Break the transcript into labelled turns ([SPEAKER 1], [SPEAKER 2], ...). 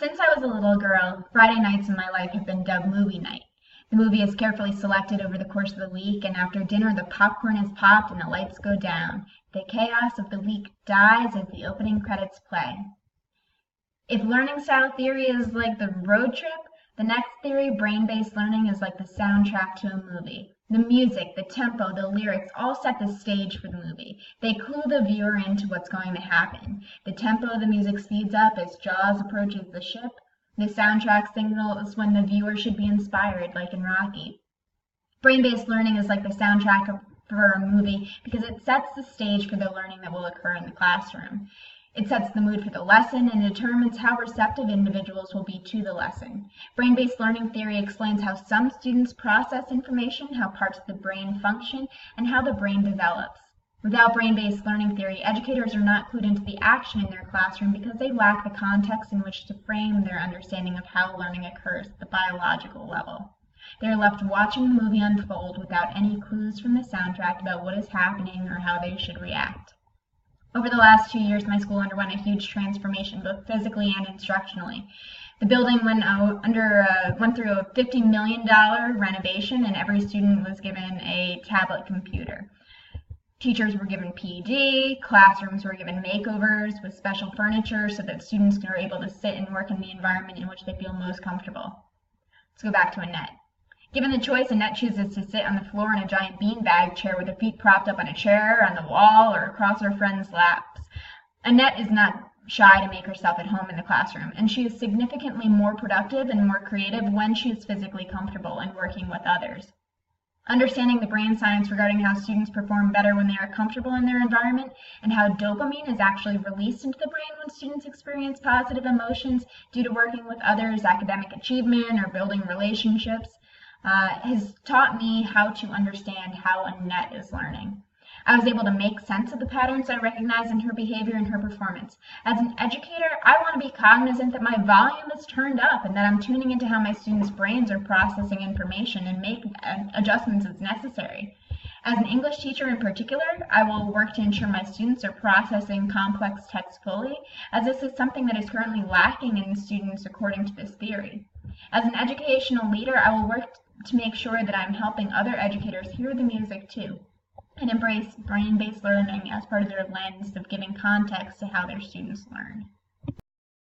[SPEAKER 1] Since I was a little girl, Friday nights in my life have been dubbed movie night. The movie is carefully selected over the course of the week, and after dinner the popcorn is popped and the lights go down. The chaos of the week dies as the opening credits play. If learning style theory is like the road trip, the next theory, brain-based learning, is like the soundtrack to a movie. The music, the tempo, the lyrics all set the stage for the movie. They clue the viewer into what's going to happen. The tempo of the music speeds up as Jaws approaches the ship. The soundtrack signals when the viewer should be inspired, like in Rocky. Brain-based learning is like the soundtrack for a movie because it sets the stage for the learning that will occur in the classroom. It sets the mood for the lesson and determines how receptive individuals will be to the lesson. Brain-based learning theory explains how some students process information, how parts of the brain function, and how the brain develops. Without brain-based learning theory, educators are not clued into the action in their classroom because they lack the context in which to frame their understanding of how learning occurs at the biological level. They are left watching the movie unfold without any clues from the soundtrack about what is happening or how they should react. Over the last 2 years, my school underwent a huge transformation, both physically and instructionally. The building went through a $50 million renovation, and every student was given a tablet computer. Teachers were given PD, classrooms were given makeovers with special furniture so that students are able to sit and work in the environment in which they feel most comfortable. Let's go back to Annette. Given the choice, Annette chooses to sit on the floor in a giant beanbag chair with her feet propped up on a chair, on the wall, or across her friends' laps. Annette is not shy to make herself at home in the classroom, and she is significantly more productive and more creative when she is physically comfortable and working with others. Understanding the brain science regarding how students perform better when they are comfortable in their environment and how dopamine is actually released into the brain when students experience positive emotions due to working with others, academic achievement, or building relationships, has taught me how to understand how Annette is learning. I was able to make sense of the patterns I recognize in her behavior and her performance. As an educator, I want to be cognizant that my volume is turned up and that I'm tuning into how my students' brains are processing information and make adjustments as necessary. As an English teacher in particular, I will work to ensure my students are processing complex text fully, as this is something that is currently lacking in students according to this theory. As an educational leader, I will work to make sure that I'm helping other educators hear the music too, and embrace brain-based learning as part of their lens of giving context to how their students learn.